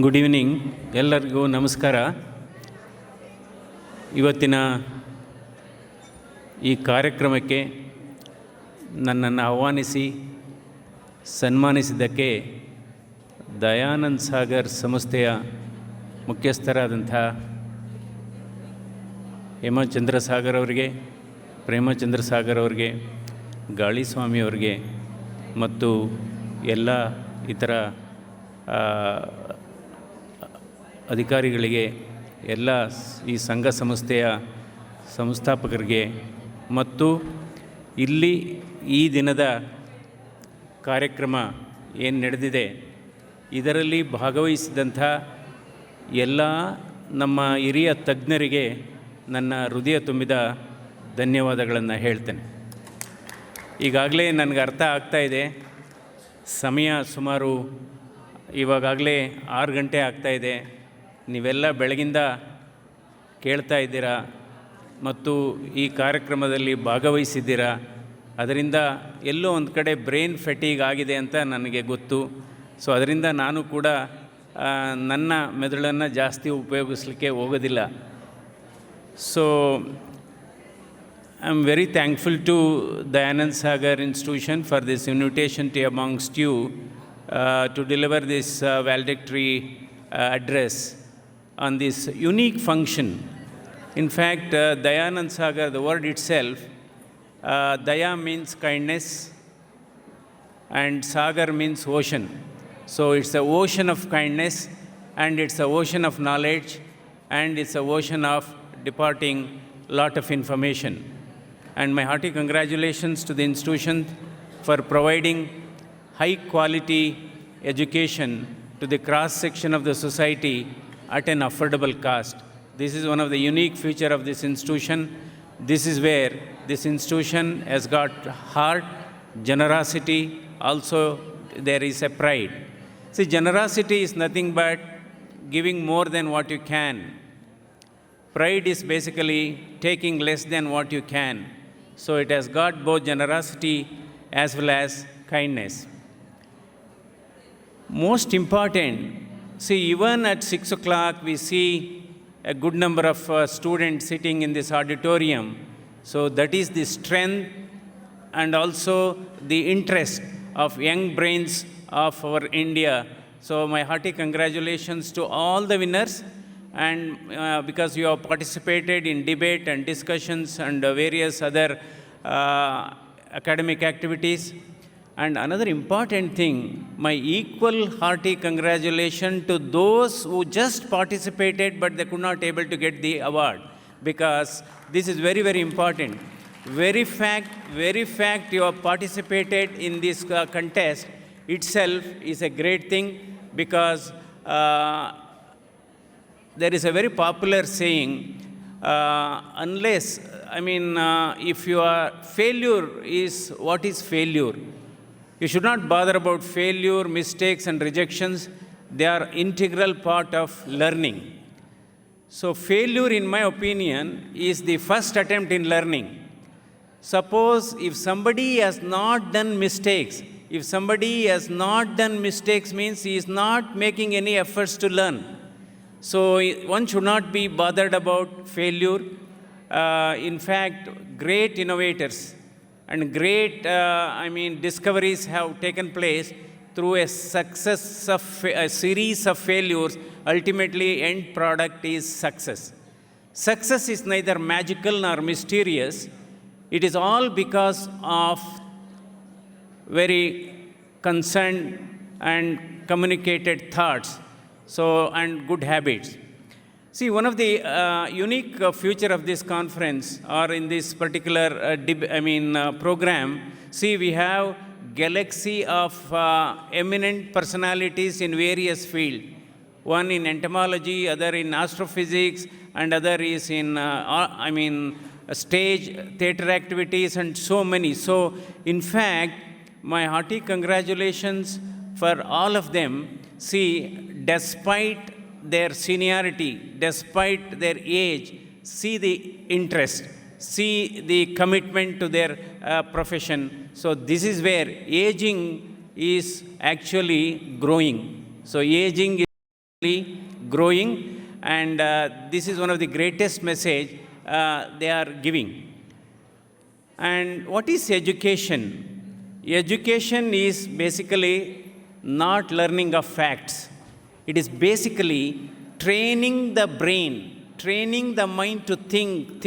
Good evening, ಎಲ್ಲರಿಗೂ ನಮಸ್ಕಾರ. ಇವತ್ತಿನ ಈ ಕಾರ್ಯಕ್ರಮಕ್ಕೆ ನನ್ನನ್ನು ಆಹ್ವಾನಿಸಿ ಸನ್ಮಾನಿಸಿದ್ದಕ್ಕೆ ದಯಾನಂದ್ ಸಾಗರ್ ಸಂಸ್ಥೆಯ ಮುಖ್ಯಸ್ಥರಾದಂಥ ಹೇಮಚಂದ್ರ ಸಾಗರ್ ಅವರಿಗೆ, ಪ್ರೇಮಚಂದ್ರ ಸಾಗರ್ ಅವರಿಗೆ, ಗಾಳಿಸ್ವಾಮಿಯವರಿಗೆ ಮತ್ತು ಎಲ್ಲ ಇತರ ಅಧಿಕಾರಿಗಳಿಗೆ, ಎಲ್ಲ ಈ ಸಂಘ ಸಂಸ್ಥೆಯ ಸಂಸ್ಥಾಪಕರಿಗೆ ಮತ್ತು ಇಲ್ಲಿ ಈ ದಿನದ ಕಾರ್ಯಕ್ರಮ ಏನು ನಡೆದಿದೆ ಇದರಲ್ಲಿ ಭಾಗವಹಿಸಿದಂಥ ಎಲ್ಲ ನಮ್ಮ ಹಿರಿಯ ತಜ್ಞರಿಗೆ ನನ್ನ ಹೃದಯ ತುಂಬಿದ ಧನ್ಯವಾದಗಳನ್ನು ಹೇಳ್ತೇನೆ. ಈಗಾಗಲೇ ನನಗೆ ಅರ್ಥ ಆಗ್ತಾಯಿದೆ, ಸಮಯ ಸುಮಾರು ಇವಾಗಲೇ 6 ಗಂಟೆ ಆಗ್ತಾಯಿದೆ. ನೀವೆಲ್ಲ ಬೆಳಗಿಂದ ಕೇಳ್ತಾ ಇದ್ದೀರಾ ಮತ್ತು ಈ ಕಾರ್ಯಕ್ರಮದಲ್ಲಿ ಭಾಗವಹಿಸಿದ್ದೀರಾ. ಅದರಿಂದ ಎಲ್ಲೋ ಒಂದು ಕಡೆ ಬ್ರೈನ್ ಫೆಟೀಗ್ ಆಗಿದೆ ಅಂತ ನನಗೆ ಗೊತ್ತು. ಸೊ ಅದರಿಂದ ನಾನು ಕೂಡ ನನ್ನ ಮೆದುಳನ್ನು ಜಾಸ್ತಿ ಉಪಯೋಗಿಸಲಿಕ್ಕೆ ಹೋಗೋದಿಲ್ಲ. So I am very thankful to Dayanand Sagar institution for this invitation to amongst you to deliver this valedictory address on this unique function. In fact, Dayanand Sagar, the word itself, Daya means kindness and Sagar means ocean. So it's an ocean of kindness and it's an ocean of knowledge and it's an ocean of departing lot of information. And my hearty congratulations to the institution for providing high quality education to the cross section of the society at an affordable cost. This is one of the unique feature of this institution. This is where this institution has got heart, generosity, also there is a pride. See, generosity is nothing but giving more than what you can. Pride is basically taking less than what you can. So it has got both generosity as well as kindness. Most important, see, even at 6 o'clock we see a good number of students sitting in this auditorium. So that is the strength and also the interest of young brains of our India. So my hearty congratulations to all the winners, and because you have participated in debate and discussions and various other academic activities. And another important thing, my equal hearty congratulations to those who just participated but they could not able to get the award, because this is very, very important. Very fact you have participated in this contest itself is a great thing, because there is a very popular saying, if your failure is, what is failure? You should not bother about failure, mistakes and rejections. They are integral part of learning. So failure, in my opinion, is the first attempt in learning. Suppose if somebody has not done mistakes, means he is not making any efforts to learn. So one should not be bothered about failure. In fact, great innovators and great discoveries have taken place through a success of a series of failures. Ultimately, end product is success. Success is neither magical nor mysterious. It is all because of very concerned and communicated thoughts, and good habits. See, one of the unique feature of this conference, or in this particular program, see, we have galaxy of eminent personalities in various fields. One in entomology, other in astrophysics, and other is in stage, theater activities, and so many. So, in fact, my hearty congratulations for all of them. See, despite their seniority, despite their age, see the interest, see the commitment to their profession. So this is where aging is actually growing. So aging is growing, and this is one of the greatest message they are giving. And what is education? Education is basically not learning of facts. It is basically training the brain, training the mind to think,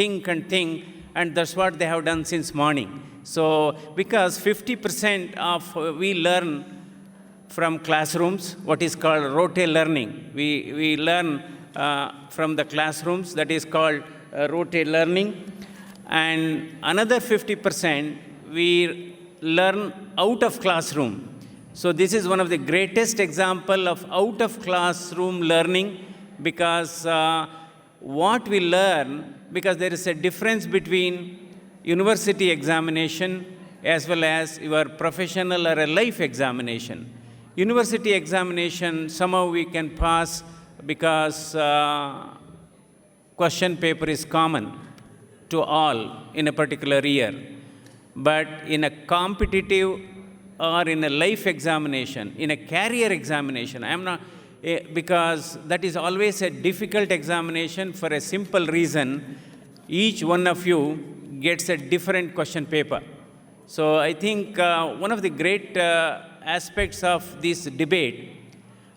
and that's what they have done since morning. So, because 50% of we learn from classrooms, what is called rote learning. We learn from the classrooms, that is called rote learning. And another 50% we learn out of classroom. So this is one of the greatest example of out of classroom learning, because what we learn, because there is a difference between university examination as well as your professional or a life examination. University examination, somehow we can pass because question paper is common to all in a particular year. But in a competitive or in a life examination, in a career examination, I am not, because that is always a difficult examination for a simple reason. Each one of you gets a different question paper. So I think one of the great aspects of this debate,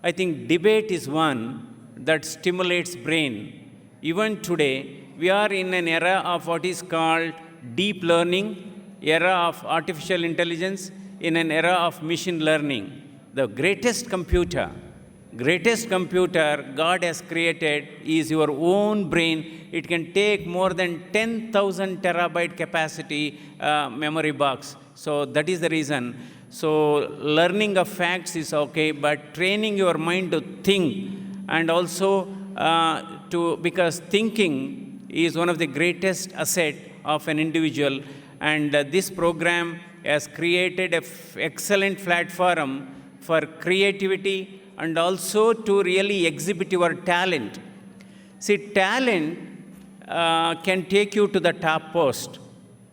I think debate is one that stimulates brain. Even today, we are in an era of what is called deep learning, era of artificial intelligence, in an era of machine learning. The greatest computer God has created is your own brain. It can take more than 10,000 terabyte capacity memory box. So that is the reason. So learning of facts is okay, but training your mind to think, and also because thinking is one of the greatest asset of an individual. And this program has created an excellent platform for creativity and also to really exhibit your talent. See, talent can take you to the top post,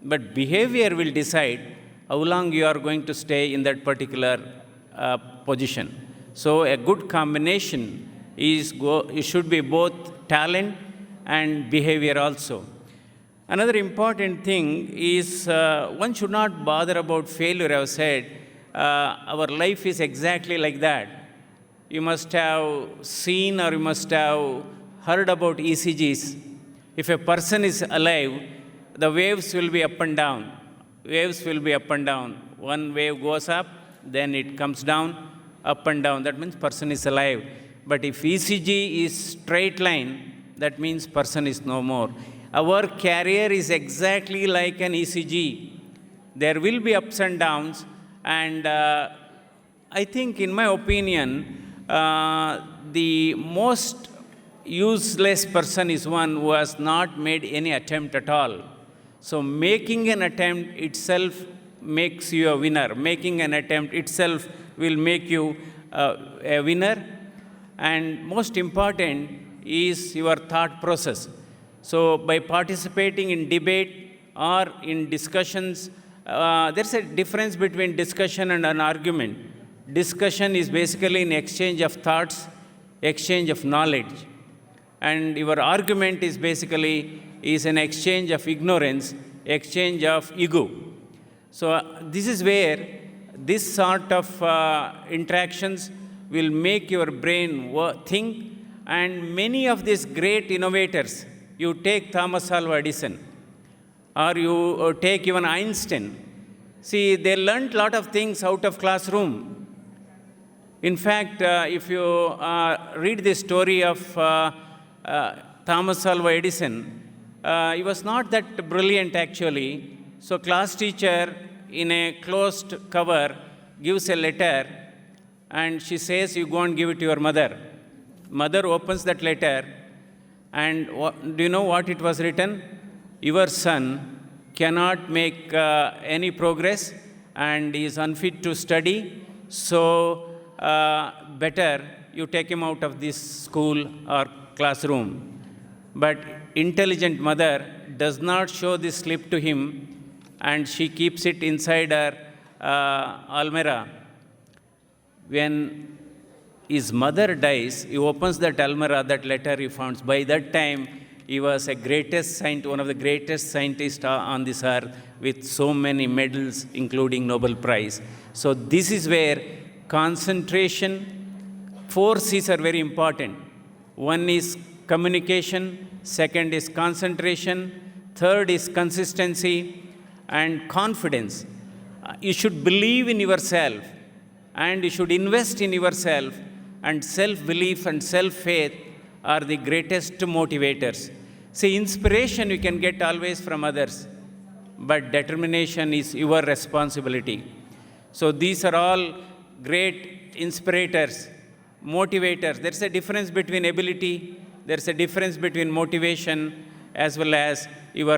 but behavior will decide how long you are going to stay in that particular position. So a good combination it should be both talent and behavior also. Another important thing is one should not bother about failure. I have said our life is exactly like that. You must have seen or you must have heard about ECGs. If a person is alive, the waves will be up and down. Waves will be up and down. One wave goes up, then it comes down, up and down. That means person is alive. But if ECG is straight line, that means person is no more. Our career is exactly like an ECG. There will be ups and downs, and I think, in my opinion, the most useless person is one who has not made any attempt at all. So making an attempt itself makes you a winner. Making an attempt itself will make you a winner. And most important is your thought process. So by participating in debate or in discussions, there's a difference between discussion and an argument. Discussion is basically an exchange of thoughts, exchange of knowledge. And your argument is basically an exchange of ignorance, exchange of ego. So this is where this sort of interactions will make your brain think. And many of these great innovators, you take Thomas Alva Edison, or you take even Einstein. See, they learned a lot of things out of classroom. In fact, if you read the story of Thomas Alva Edison, he was not that brilliant actually. So class teacher in a closed cover gives a letter, and she says, you go and give it to your mother. Mother opens that letter, and do you know what it was written? Your son cannot make any progress and is unfit to study, so better you take him out of this school or classroom. But intelligent mother does not show this slip to him, and she keeps it inside her almirah. When his mother dies, he opens that almirah, that letter he finds. By that time, he was one of the greatest scientists on this earth with so many medals, including Nobel Prize. So this is where concentration, 4 C's are very important. One is communication, second is concentration, third is consistency, and confidence. You should believe in yourself, and you should invest in yourself, and self-belief and self-faith are the greatest motivators. See, inspiration you can get always from others, but determination is your responsibility. So these are all great inspirators, motivators. There's a difference between ability, there's a difference between motivation, as well as your,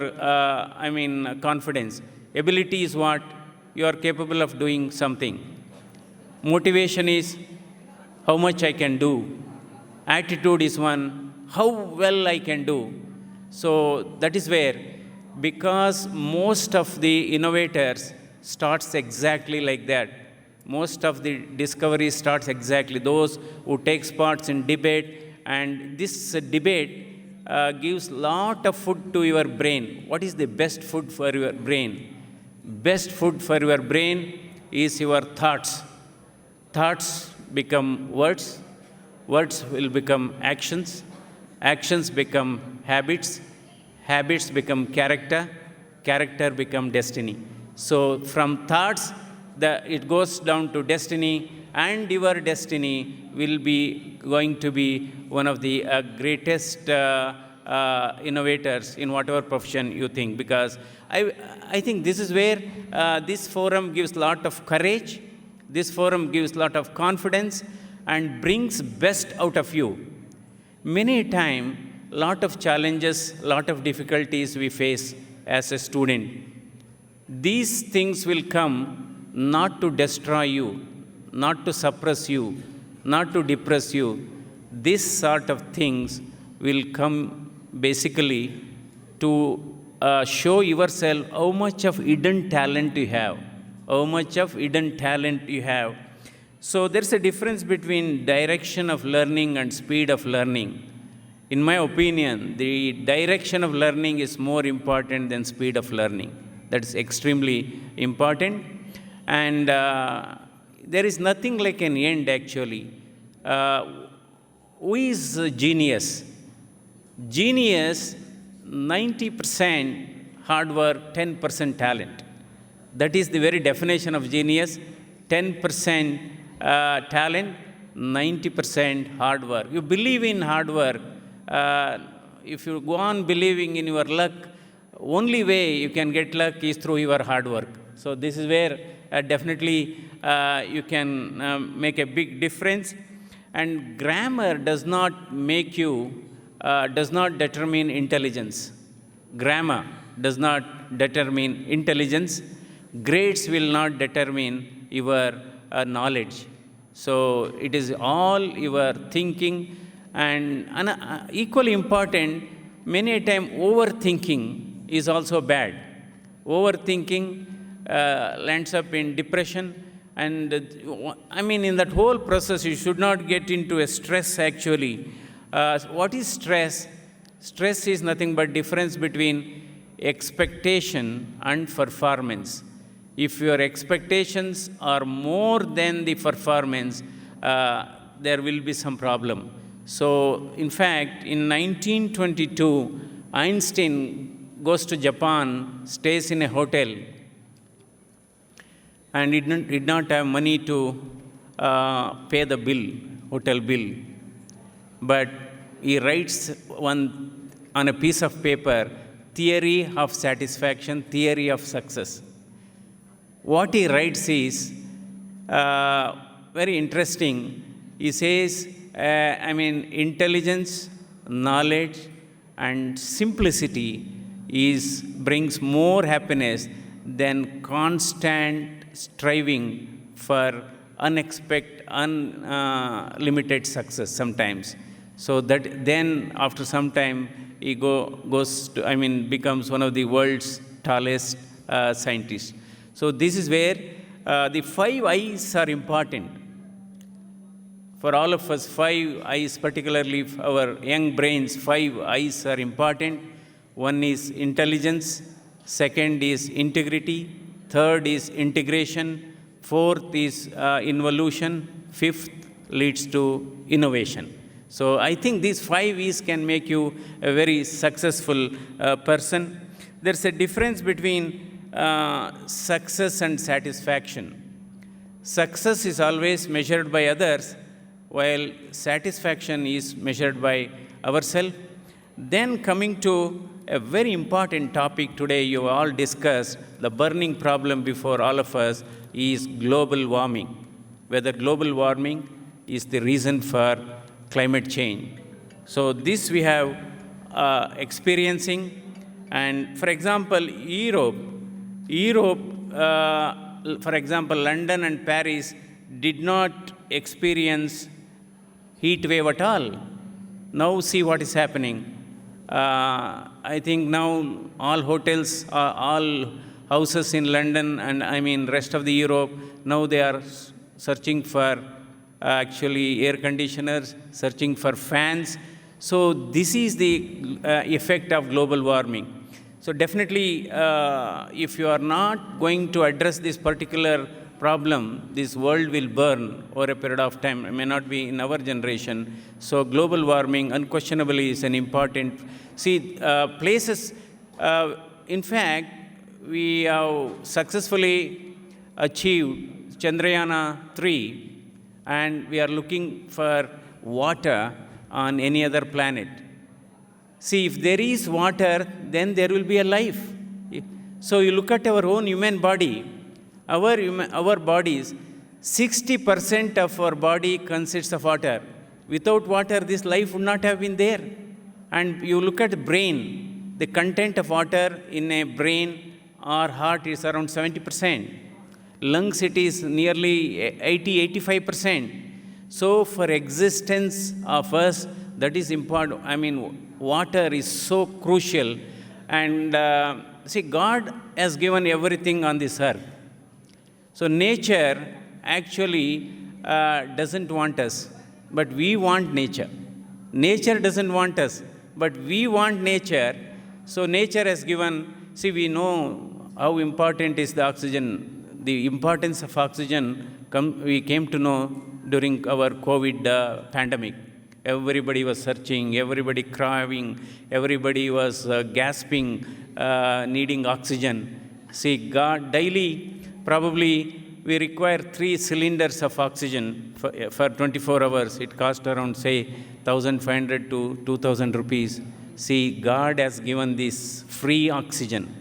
confidence. Ability is what? You are capable of doing something. Motivation is how much I can do. Attitude is one, how well I can do. So that is where, because most of the innovators starts exactly like that. Most of the discovery starts exactly. Those who takes parts in debate, and this debate gives lot of food to your brain. What is the best food for your brain? Best food for your brain is your thoughts. Thoughts become words. Words will become actions. Actions become habits. Habits become character. Character become destiny. So from thoughts, it goes down to destiny, and your destiny will be going to be one of the greatest innovators in whatever profession you think. Because I think this is where this forum gives a lot of courage. This forum gives a lot of confidence and brings best out of you. Many times, lot of challenges, lot of difficulties we face as a student. These things will come not to destroy you, not to suppress you, not to depress you. This sort of things will come basically to show yourself how much of hidden talent you have. How much of hidden talent you have. So there's a difference between direction of learning and speed of learning. In my opinion, the direction of learning is more important than speed of learning. That's extremely important. And there is nothing like an end, actually. Who is genius? Genius, 90% hard work, 10% talent. That is the very definition of genius. 10% talent, 90% hard work. You believe in hard work. If you go on believing in your luck, only way you can get luck is through your hard work. So this is where definitely you can make a big difference. And grammar does not make you, does not determine intelligence. Grammar does not determine intelligence. Grades will not determine your knowledge. So it is all your thinking. And equally important, many a time overthinking is also bad. Overthinking lands up in depression. And in that whole process, you should not get into a stress, actually. What is stress? Stress is nothing but difference between expectation and performance. If your expectations are more than the performance, there will be some problem. So, in fact, in 1922, Einstein goes to Japan, stays in a hotel, and did not have money to pay the bill, hotel bill. But he writes on a piece of paper, theory of satisfaction, theory of success. What he writes is very interesting. He says, intelligence, knowledge, and simplicity brings more happiness than constant striving for unlimited success sometimes. So that then after some time he becomes one of the world's tallest scientists. So this is where the 5 I's are important. For all of us, 5 I's, particularly our young brains, 5 I's are important. One is intelligence, second is integrity, third is integration, fourth is involution, fifth leads to innovation. So I think these 5 E's can make you a very successful person. There's a difference between success and satisfaction. Success is always measured by others, while satisfaction is measured by ourselves. Then coming to a very important topic today, you all discussed, the burning problem before all of us is global warming. Whether global warming is the reason for climate change. So this we have experiencing. And for example, Europe, for example, London and Paris did not experience heat wave at all. Now see what is happening. I think now all hotels, all houses in London and rest of the Europe, now they are searching for actually air conditioners, searching for fans. So this is the effect of global warming. So definitely, if you are not going to address this particular problem, this world will burn over a period of time. It may not be in our generation. So global warming unquestionably is an important, places, in fact, we have successfully achieved Chandrayana 3, and we are looking for water on any other planet. See, if there is water, then there will be a life. So you look at our own human body, our bodies, 60% of our body consists of water. Without water, this life would not have been there. And you look at the brain, the content of water in a brain or heart is around 70%. Lungs, it is nearly 80-85%. So for existence of us, that is important. Water is so crucial. And God has given everything on this earth. So nature actually doesn't want us, but we want nature. Nature doesn't want us, but we want nature. So nature has given, we know how important is the oxygen. The importance of oxygen we came to know during our COVID pandemic. Everybody was searching, everybody crying, everybody was gasping, needing oxygen. God, daily, probably we require 3 cylinders of oxygen for 24 hours. It costs around, 1,500 to 2,000 rupees. God has given this free oxygen.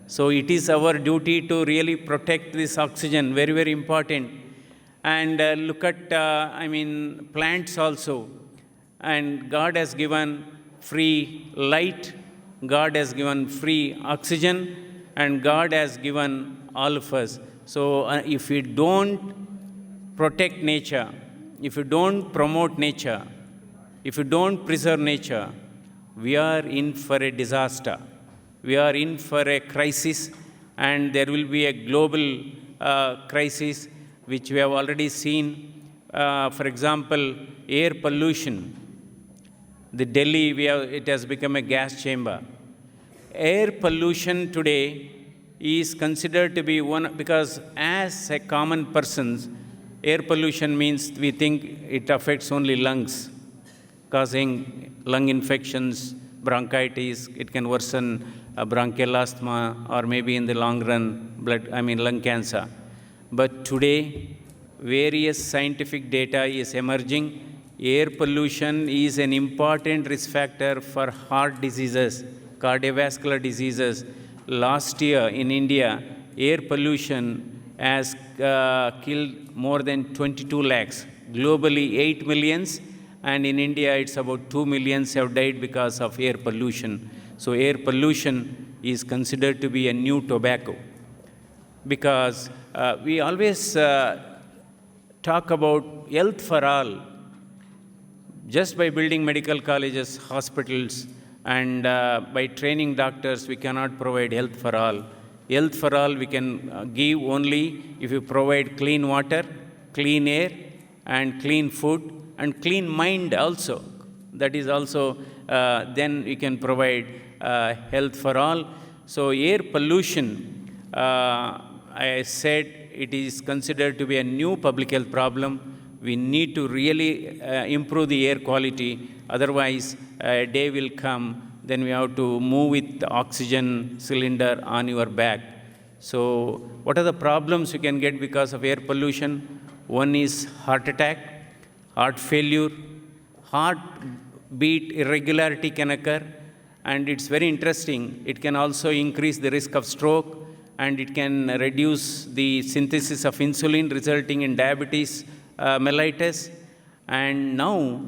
So it is our duty to really protect this oxygen, very, very important. And look at, plants also. And God has given free light, God has given free oxygen, and God has given all of us. So if we don't protect nature, if we don't promote nature, if we don't preserve nature, we are in for a disaster. We are in for a crisis, and there will be a global crisis, which we have already seen. For example, air pollution. The Delhi, it has become a gas chamber. Air pollution today is considered to be one, because as a common person, air pollution means we think it affects only lungs, causing lung infections, bronchitis, it can worsen bronchial asthma, or maybe in the long run, lung cancer. But today, various scientific data is emerging. Air pollution is an important risk factor for heart diseases, cardiovascular diseases. Last year in India, air pollution has killed more than 22 lakhs. Globally, 8 millions, and in India, it's about 2 millions have died because of air pollution. So air pollution is considered to be a new tobacco, because we always talk about health for all. Just by building medical colleges, hospitals, and by training doctors, we cannot provide health for all. Health for all we can give only if you provide clean water, clean air, and clean food, and clean mind also. That is also, then we can provide health for all. So air pollution, I said it is considered to be a new public health problem. We need to really improve the air quality. Otherwise, a day will come, then we have to move with the oxygen cylinder on your back. So what are the problems you can get because of air pollution? One is heart attack, heart failure, heartbeat irregularity can occur, and it's very interesting. It can also increase the risk of stroke, and it can reduce the synthesis of insulin, resulting in diabetes mellitus. And now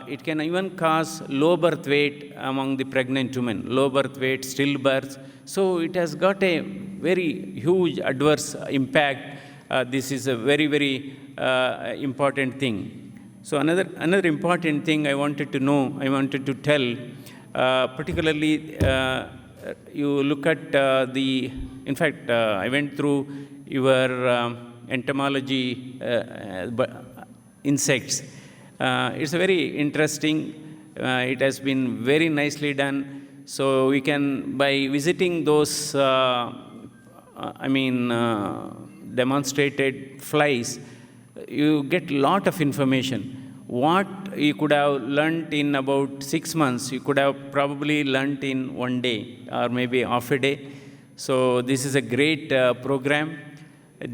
it can even cause low birth weight among the pregnant women, low birth weight, stillbirths. So it has got a very huge adverse impact. This is a very, very important thing. So another important thing I wanted to tell, particularly you look at in fact, I went through your entomology insects. It's very interesting. It has been very nicely done. So we can, by visiting those, demonstrated flies, you get a lot of information. What you could have learnt in about 6 months, you could have probably learnt in one day or maybe half a day. So this is a great program.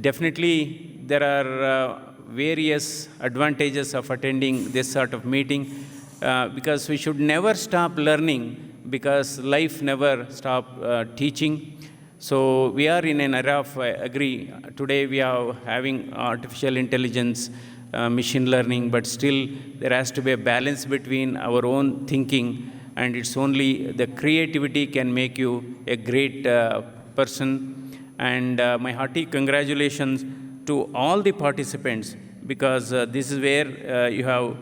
Definitely there are various advantages of attending this sort of meeting, because we should never stop learning, because life never stop teaching. So we are in an era of, I agree, today we are having artificial intelligence, machine learning, but still there has to be a balance between our own thinking, and it's only the creativity can make you a great person. And my hearty congratulations to all the participants, because this is where you have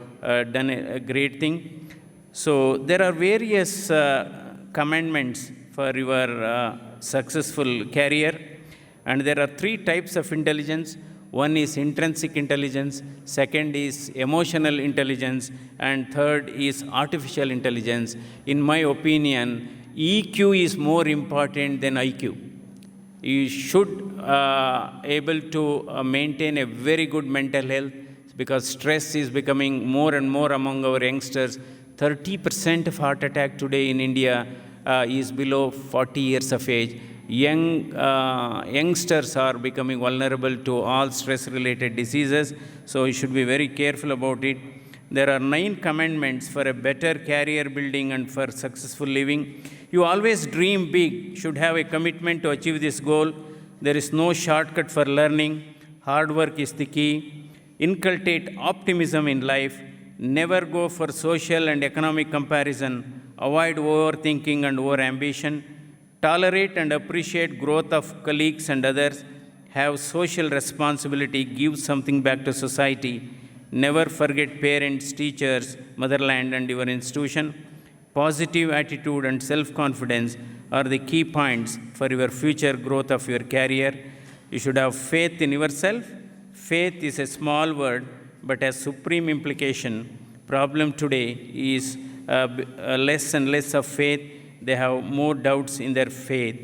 done a great thing. So there are various commandments for your successful career, and there are 3 types of intelligence. One is intrinsic intelligence, second is emotional intelligence, and third is artificial intelligence. In my opinion, EQ is more important than IQ. You should able to maintain a very good mental health, because stress is becoming more and more among our youngsters. 30% of heart attack today in India is below 40 years of age. Youngsters are becoming vulnerable to all stress-related diseases, so you should be very careful about it. There are 9 commandments for a better career building and for successful living. You always dream big, should have a commitment to achieve this goal. There is no shortcut for learning. Hard work is the key. Inculcate optimism in life. Never go for social and economic comparison. Avoid overthinking and overambition. Tolerate and appreciate growth of colleagues and others. Have social responsibility. Give something back to society. Never forget parents, teachers, motherland, and your institution. Positive attitude and self-confidence are the key points for your future growth of your career. You should have faith in yourself. Faith is a small word, but has supreme implication. Problem today is less and less of faith. They have more doubts in their faith.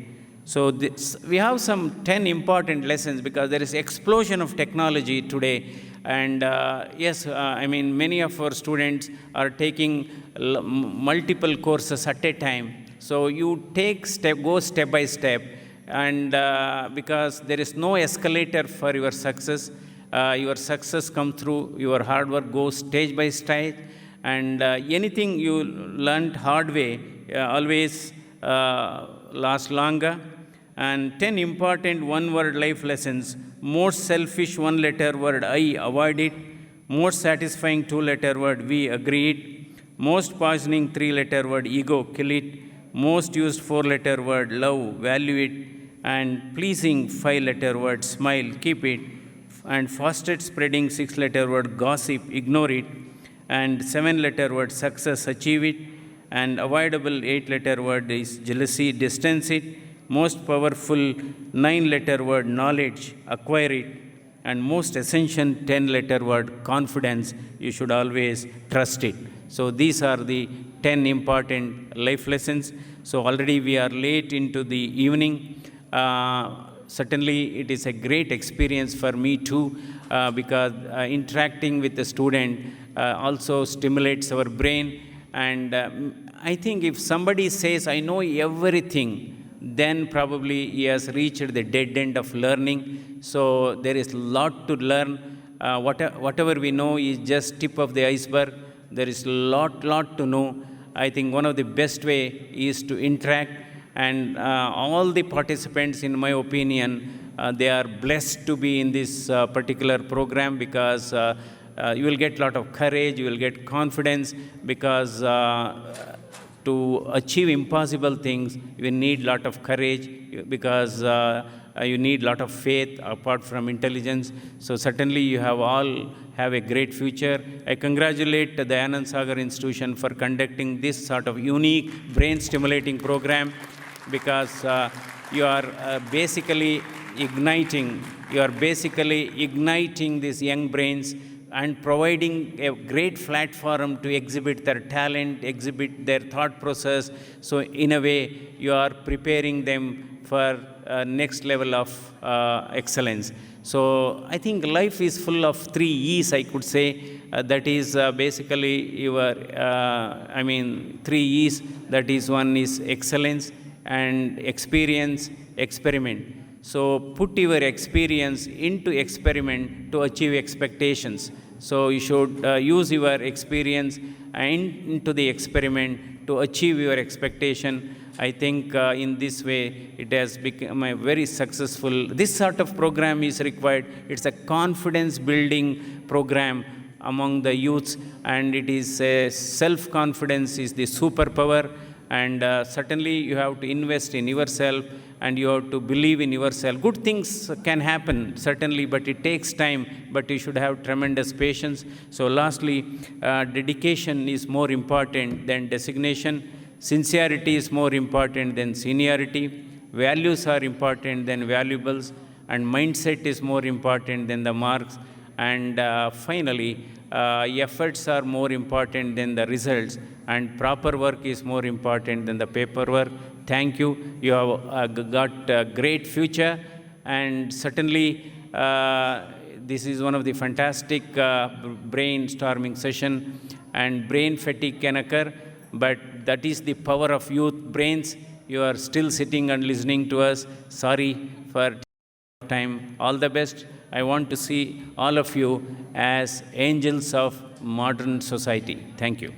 So we have some 10 important lessons, because there is explosion of technology today. And many of our students are taking multiple courses at a time. So you go step by step, and because there is no escalator for your success comes through your hard work, goes stage by stage. And anything you learned hard way always last longer. And 10 important one-word life lessons. Most selfish one-letter word, I, avoid it. Most satisfying two-letter word, we, agree it. Most poisoning three-letter word, ego, kill it. Most used four-letter word, love, value it. And pleasing five-letter word, smile, keep it. And fastest spreading six-letter word, gossip, ignore it. And seven-letter word, success, achieve it. And avoidable eight-letter word is jealousy, distance it. Most powerful 9-letter word, knowledge, acquire it. and most essential 10-letter word, confidence. You should always trust it. So these are the 10 important life lessons. So already we are late into the evening. Certainly it is a great experience for me too, because interacting with the student also stimulates our brain. And I think if somebody says, I know everything, then probably he has reached the dead end of learning. So there is a lot to learn. Whatever we know is just tip of the iceberg. There is a lot to know. I think one of the best way is to interact, and all the participants, in my opinion, they are blessed to be in this particular program, because you will get a lot of courage, you will get confidence, because to achieve impossible things, you need a lot of courage, because you need a lot of faith apart from intelligence. So certainly you have all have a great future. I congratulate the Dayananda Sagar institution for conducting this sort of unique brain stimulating program, because you are basically igniting these young brains and providing a great platform to exhibit their talent, exhibit their thought process. So in a way, you are preparing them for next level of excellence. So I think life is full of 3 E's, I could say. That is basically your, 3 E's. That is, one is excellence and experience, experiment. So put your experience into experiment to achieve expectations. So you should use your experience into the experiment to achieve your expectation. I think in this way it has become a very successful. This sort of program is required. It's a confidence building program among the youths, and it is self-confidence is the superpower. And certainly you have to invest in yourself, and you have to believe in yourself. Good things can happen, certainly, but it takes time, but you should have tremendous patience. So lastly, dedication is more important than designation. Sincerity is more important than seniority. Values are important than valuables, and mindset is more important than the marks. And finally, efforts are more important than the results, and proper work is more important than the paperwork. Thank you. You have got a great future, and certainly this is one of the fantastic brainstorming session, and brain fatigue can occur, but that is the power of youth brains. You are still sitting and listening to us. Sorry for time. All the best. I want to see all of you as angels of modern society. Thank you.